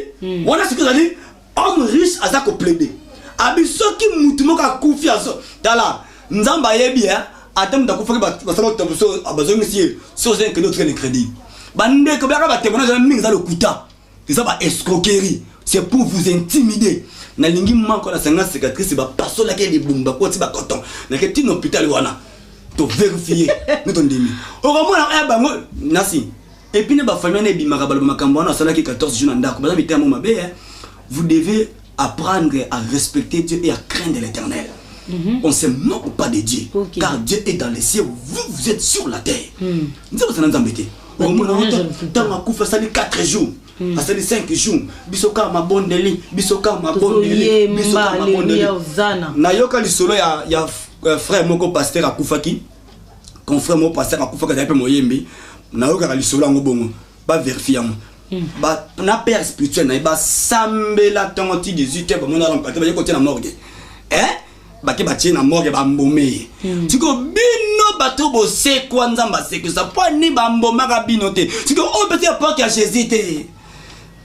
on a ce que ça dit, homme riche à ça qu'on plaide. Abi ceux qui moutumo ka koufi à ça. Dala, nzamba yebi atem da koufa ba sala to so abazo monsieur so zen que notre crédit. Bande ko ba témoignage na mingi za le kuta. C'est ça ba escroquerie. C'est pour vous intimider. Na lingi manko na sanga cicatrice ba paso la ke de bumba ko ti ba coton. Na ke tin hôpital wana. To vérifier notre ndimi. Au moment na bango nasi. Et puis, vous devez apprendre à respecter Dieu et à craindre l'Éternel. On ne se moque pas de Dieu, car Dieu est dans les cieux, vous êtes sur la terre. Nous sommes embêtés. Au moment où on fait 4 jours, 5 jours, bisoka ma bonne deli, bisoka ma bonne deli, bisoka ma bonne deli. Nayoka lisolo ya frère moko pasteur akufaki, confrère moko pasteur akufaki d'après moyembi. Nayoka lisolo ngo bongo ba vérifier ba na père spirituel na ba sambela tonti 18 ba mona rampate ba côté na morgue ba ke ba tie na morgue ba mbomé tiko bino bato bo se kwa nzamba se que ça point ni ba mboma ka bino te tiko on peut pas que Jésus te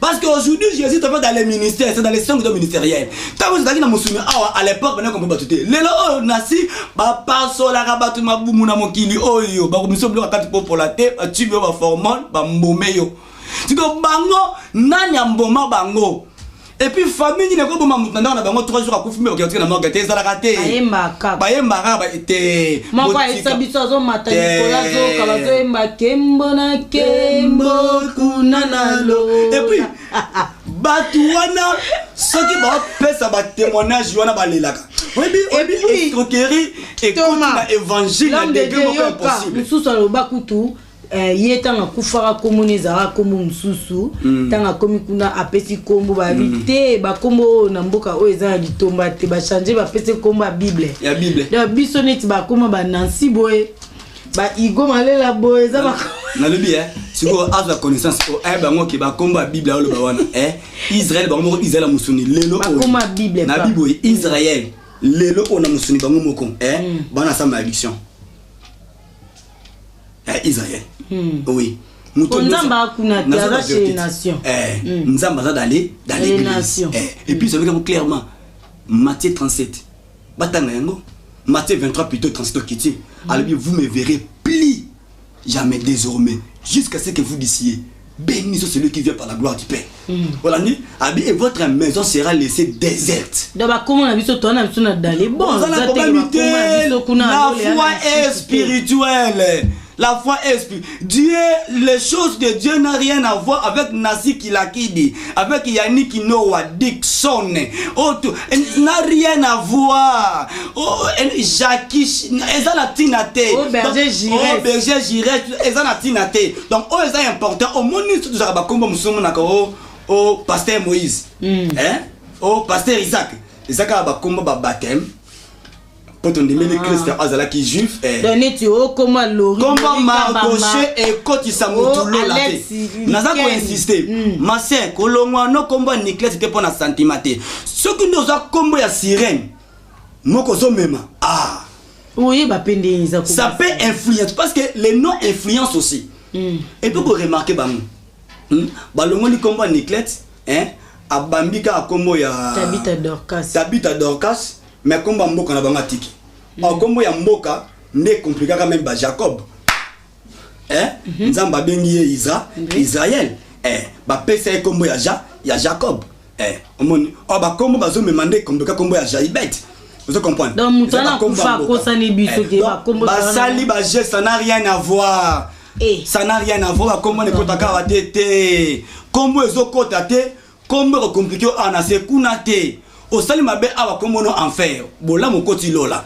parce que aujourd'hui Jésus te fait dans les ministères, c'est dans les fonctions ministérielles. Tant que dans Mosumi à l'époque on a comme batuté lelo nasi ba paso la rabatu mabumu na mokili oyo ba komiso blo akati pour la terre tu veux ba formol ba mbomé yo tiko bango nani amboma bango et puis famille ne ko boma mutanda na bango 3 jours akufimbe okati na morgue te zala kate bayemba ba ete moko isa biso zo mata nikola zo kala zo emba kembo na kembo kunanalo et puis batuana ceux qui ba pesa ba témoignage wana ba lelaka oui escroquerie et contre l'évangile de Dieu est possible mususu aloba kutu ye tanga kufaka komoni zara komo mususu tanga komi kuna apesi kombo ba vite ba kombo na mboka o eza litomba te ba changer ba pesi kombo ya Bible da biso neti ba koma ba Nancy boy ba Igo malela boy za ba na lebi siko aza connaissance o bango ki ba kombo ya Bible alo ba wana Israël ba kombo Israël musuni lelo ba kombo ya Bible na Bible Israël lelo ona musuni bango moko bana sa malédiction Israël. Oui. Nzamba kuna tiara chez nation. Nzamba za d'aller dans les nations. Et puis ça veut dire clairement Matthieu 37. Batanga yango. Matthieu 23 plutôt 37 kiti. Alors vous me verrez plus jamais désormais jusqu'à ce que vous disiez béni soit celui qui vient par la gloire du Père. Voilà ni et votre maison sera laissée déserte. D'abord comment on a vu ce tournage sur notre d'aller bon la foi est spirituelle. La foi est spirituelle. Dieu, les choses de Dieu n'ont rien à voir avec Nasi Kilakidi, avec Yannick Noah Dixon. N'a rien à voir. Jackie, Berger Giresse, donc, c'est important. Au monde, au pasteur Moïse, au pasteur Isaac. Isaac a un baptême. Quand on dit le Christ azala qui juif donné tu au comment Lori comment Mardoché et quand il s'amoutoulou là naza ko insister ma sœur kolongwa no kombo Nicolas c'était pour na sentimenté ce qui nous a kombo ya sirène moko zo mema oui ba pende ça peut influencer parce que les noms influencent aussi et puis vous remarquer ba balongo ni kombo Nicolas abambika kombo ya Tabitha Dorcas mais comme mboka na banga tiki kombo ya mboka ne compliqué quand même ba Jacob nzamba bengi Israël ba pesa kombo ya Jacob omoni ba kombo bazo me mandé compliqué kombo ya Jaibet Vous comprenez? Donc mutana kufa kosa ni biso ke ba kombo basali ba geste ça n'a rien à voir. Ça n'a rien à voir comment les kota ka tete. Comment ezo kota te, comment compliqué ana se kunate. Au sali mabe awa comment no enfer. Bola mon koti lola.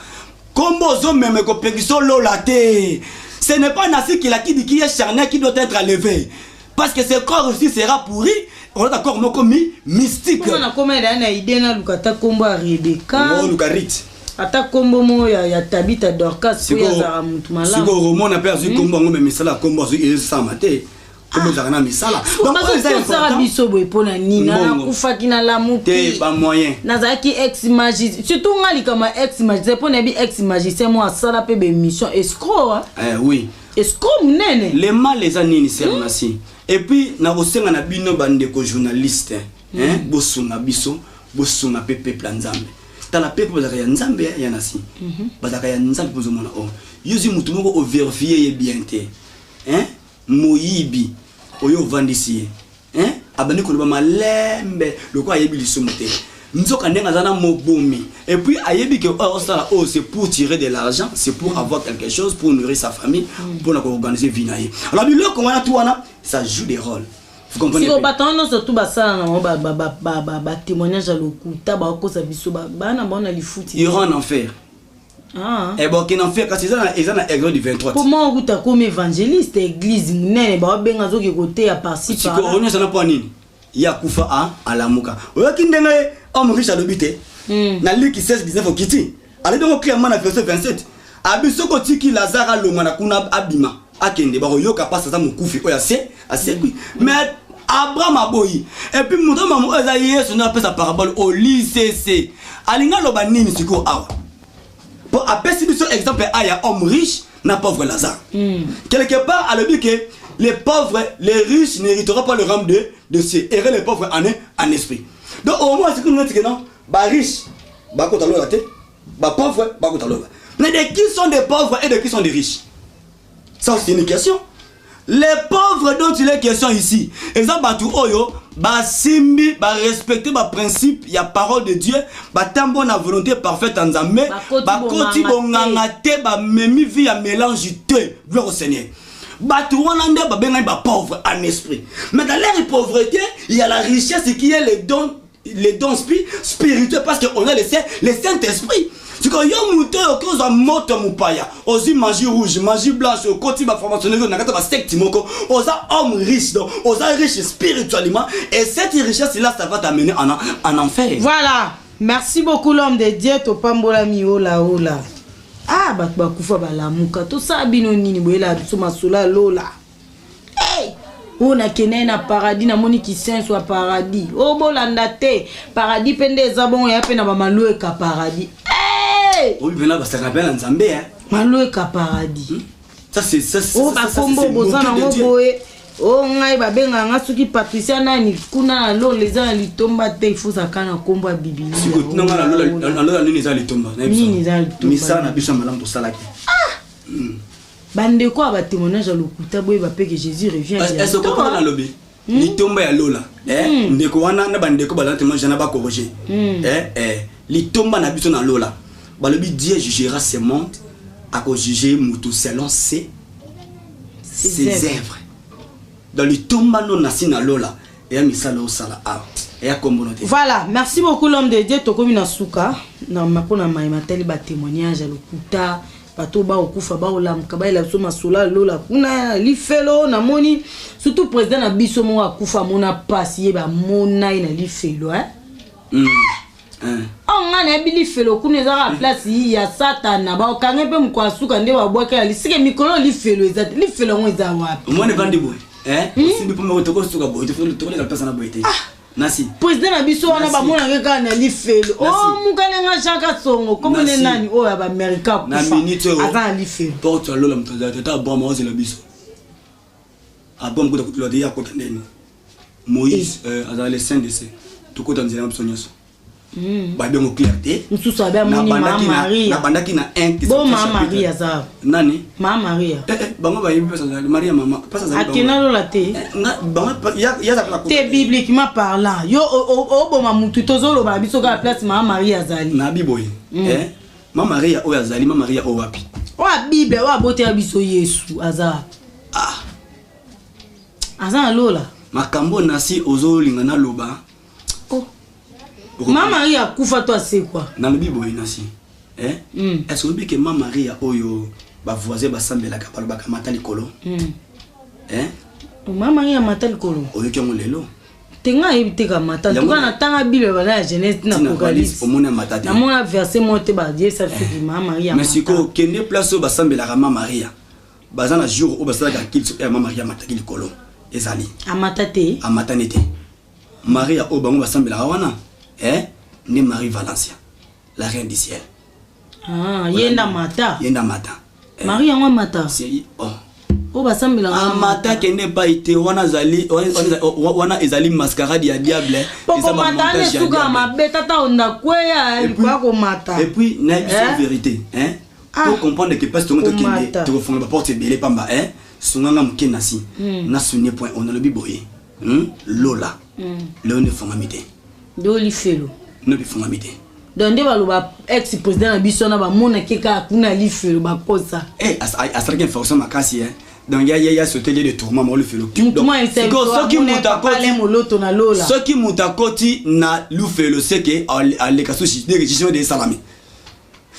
Comment zo même ko pegiso lola te. Ce n'est pas Nassi qui est charnel qui doit être enlevé. Parce que ce corps aussi sera pourri. On est d'accord, mais comme mystique. Comment on a une idée na lukata kombo Rebecca. Oh, Lukarit. Ata kombo mo ya Tabita Dorcas ko ya za mutu malamu. Siko roman a perdu kombo ngombe misala kombo zo sa mate. Kombo za na misala. Donc ça ça biso boy pona nina na kufaki na lamu te ba moyen. Nazaki ex magicien. Surtout ngali kama ex magicien pona bi ex magicien mo asala pe be mission escroc. Oui. Escroc nene. Les mal les anini ser nasi. Et puis na bosenga na bino bande ko journaliste hein bosunga biso bosunga pepe plan nzambe. Tala pepe bazaka ya nzambe ya nasi. Bazaka ya nzambe bozomona o. Yuzi mutu moko o vérifier bien te. Hein? Moyibi oyo vandisi. Hein? Abani ko ba malembe loko ayebi lisomote. Nzoka ndenga zana mobomi. Et puis ayebi que c'est pour tirer de l'argent, c'est pour avoir quelque chose pour nourrir sa famille, pour organiser vinaye. Alors le comment tout ça joue des rôles. Vous comprenez? Si on bâton non surtout ça témoignage à lokuta ba ko sa biso ba na bona li futi. Il rend en enfer. Ah. Et bon qui en fait quand ils ont Exode du 23. Comment on ta comme évangéliste église nene ba benga zo ki côté à parti par. Si on ça na pas nini. Ya kufa à la muka. Oyo kindenge homme riche à l'obité. Na Luc 16-19 au kiti. Allez donc clairement na verset 27. Abiso ko tiki Lazare lo mana kuna abima. Akende ba yo kapasa ça mukufi oya c'est assez mais Abraham aboyi. Et puis muto mamu eza Yesu na pesa parabole au lycée. Alinga lo banini siko awa. Pour appeler biso exemple aya homme riche na pauvre Lazare. Quelque part à le dit que les pauvres, les riches n'hériteront pas le rang de ces et les pauvres en esprit. Donc au moins c'est que nous disons que non, bah riche, bah quand on l'a raté, bah pauvre, bah quand on l'a. Mais de qui sont des pauvres et de qui sont des riches? Ça c'est une question. Les pauvres dont il est question ici, exemple bah tout oyo, bah simbi, bah respecter bah principe, il y a parole de Dieu, bah tant bonne volonté parfaite en Zambé, bah koti bongangate, bah memi vie à mélange te, gloire au Seigneur. Batouanande babenga ba pauvre en esprit. Mais dans leur pauvreté, il y a la richesse qui est les dons spirituels parce qu'on a le Saint-Esprit. C'est que yo muto cause a moto mupaya. Ozi magie rouge, magie blanche, koti ba formationnaire na kata ba secte moko. Oza homme riche donc, oza riche spirituellement et cette richesse là ça va t'amener en enfer. Voilà. Merci beaucoup l'homme de Dieu to pambola mi ola ola. Ah, bakufa balamuka to sabino nini boyela biso masula lola. Hey! On a kené na paradis na moni ki saint soit paradis. Oh bolanda te, paradis pende ezabon ya pe na ba malue ka paradis. Hey! Oh bena ba ça rappelle nzambe hein. Malue ka paradis. Ça c'est ça. Oh ba kombo bozana ngoboe. Oh ngai ba benga nga suki Patricia nani kuna lo les ans litomba te il faut ça kana kombo bibili. Siko non na lola nini za litomba. Nini za litomba. Misa na biso malamu to salaki. Ah. Bande quoi ba témoignage lokuta boy ba pe que Jésus revient. Est-ce que on a lobby? Litomba ya lola. Ndeko wana na bande ko ba la témoignage na ba corriger. Litomba na biso na lola. Ba lobi Dieu jugera ce monde à cause juger mutu selon ses œuvres. Dans le tomba non nasi na lola et misala osala a et a communauté. Voilà, merci beaucoup l'homme de Dieu tokomi na suka na mapona maïmateli ba témoignage à lokuta bato ba okufa ba olamka ba ila so masula lola kuna li felo na moni surtout président na biso mo akufa mona passe ba mona ina li felo on a bili felo kuna za place ya satana ba okange pe mko asuka nde ba bwaka li sike mikolo li felo ezati li felo ngo eza wapi mo ne vandi boy. Si nous pouvons te construire un boy, tu fais la personne à boiter. Nasi. Président Abisso, on a pas mon regard na li felo. Oh, mukane nga chaka songo. Comme on est nani, oh, aba America. Na minute. Avant li felo. Porte à l'homme, t'as bon moi c'est la biso. A bon coup de ya ko tendeni. Moïse, à les saints de ces. Tout côté dans les options. ba bengo clarté nous sous abia moni Mama Maria na bandaki na 1 bon Mama Maria za nani Mama Maria bango ba yibi pesa Maria mama pesa za akena lo la te bango ya za la te bibliquement parlant yo o bo mamutu tozolo ba biso ka place Mama Maria zali na biboyi Mama Maria o azali Mama Maria o wapi wa bible wa bote ya biso Yesu aza aza lola makambo nasi ozolinga na loba Mama Maria kufa to c'est quoi na le bible nasi est-ce que Mama Maria oyo ba voisin ba sambela ka palo ba kamata likolo Mama Maria mata likolo oyo kyo lelo tenga ebite ka mata tuka na tanga bible bala ya Genèse na Apocalypse omona mata te na mona verset monte ba Dieu ça fait que Mama Maria mais siko kende place o ba sambela ka Mama Maria bazana jour o ba sala ka kilso Mama Maria mata likolo ezali amata te amata nete Maria o bango ba sambela wana ni Marie Valencia la reine du ciel yenda mata Marie yango mata c'est o ba sambela mata kende pa ite wana zali wana ezali mascarade ya diable eza ba montage ya suka mabeta ta onda kweya kwa ko mata et puis na vérité pour comprendre que parce que on kende te refonde ba porte belé pamba sunganga mkenasi na sunne point on le biboye lola leone fongamité doli felo no bi fongamité donde baloba ex président na biso na ba mona keka kuna li felo ba kosa asaraki information makasi donc il y a ce télé de tourment moi le felo donc ce qui mutakoti na lu felo c'est que les cas de région des salamés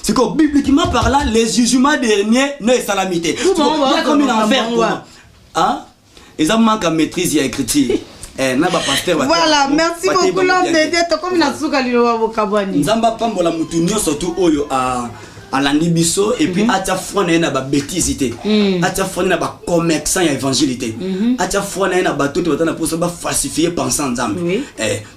c'est que bibliquement parlant les jugements derniers ne salamité il y a comme une affaire et ça manque à maîtrise et à écriture. Voilà, merci beaucoup l'homme de Dieu. Comme na suka lilo wa kabani. Nzamba pambola mutu nyo surtout oyo à la nibiso et puis atia fona na ba bêtisité. Atia fona na ba commerçant ya évangélité. Atia fona na ba tout batana pour ça ba falsifier pensant nzambe.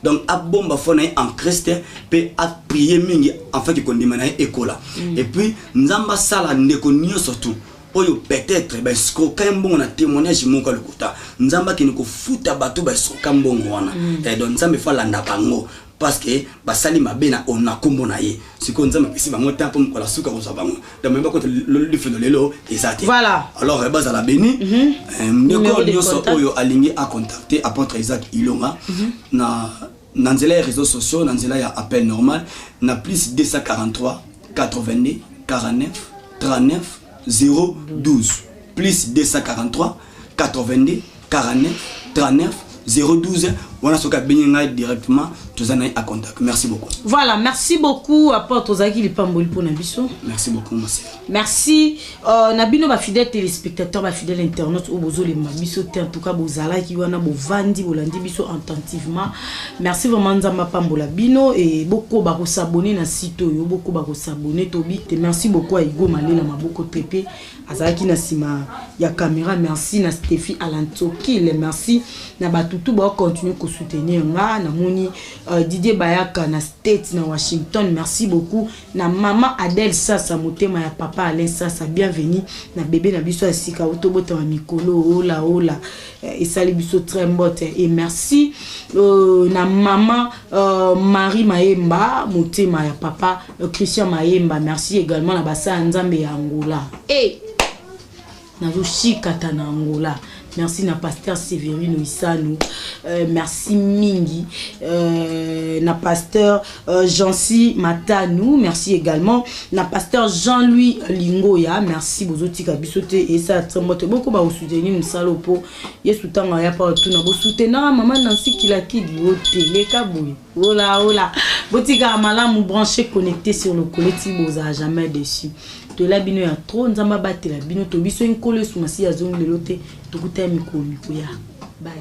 Donc a bomba fona en Christ pe a prier mingi en fait que kondimana ekola. Et puis nzamba sala ndeko nyo surtout oyo peut-être ba escroquer mbongo na témoignage moka lokuta nzamba ki niko futa bato ba escroquer mbongo wana donc nzambe fa landa bango parce que ba sali mabe na ona kombo na ye siko nzamba pesi bango tempo mkola suka ko bango donc même pas que le fait de lelo ezate voilà alors base la béni ndeko nyoso oyo alingi a contacter apôtre Isaac Ilonga na nzela ya réseaux sociaux na nzela ya appel normal na plus 243 82 49 39 012 plus 243 82 49 39 012 on a ce cas directement tous en à contact. Merci beaucoup. Voilà, merci beaucoup apôtre Ozaki Lipamboli pour Nabiso. Merci beaucoup merci. Merci Nabino ba fidèle téléspectateur ba fidèle internaute au bozo les Mabiso en tout cas bozala ki wana bo vandi bolandi biso attentivement. Merci vraiment Nzamba Pambola Bino et beaucoup ba ko s'abonner na site yo beaucoup ba ko s'abonner Tobi. Merci beaucoup à Igo Malela Maboko Pepe Azaki na sima ya caméra merci na Stéphie Alantoki merci na batutu ba continuer ko soutenir nga na moni Didier Bayaka na States na Washington merci beaucoup na maman Adèle Sasa motema ya papa Alain Sasa bienvenue na bébé na biso asika otobota wa mikolo ola et sali biso très mbote et merci na maman Marie Maemba motema ya papa Christian Maemba merci également na basa nzambe ya Angola na Rushikata na Angola. Merci na pasteur Séverine Ouissanu. Merci Mingi. Na pasteur Jancy Matanou. Merci également. Na pasteur Jean-Louis Lingoya. Merci Bozoti Kabisote et ça tremote beaucoup ba soutenir Msalopo. Yesu tanga ya pa tout na bo soutenir maman Nancy Kilaki di télé kaboui. Ola. Botika malamu branché connecté sur le collectif Boza jamais déçu. De la bino ya trop nzamba batela bino to biso nkolo sumasi ya zongi lelote tukuta mikolo mikuya bye.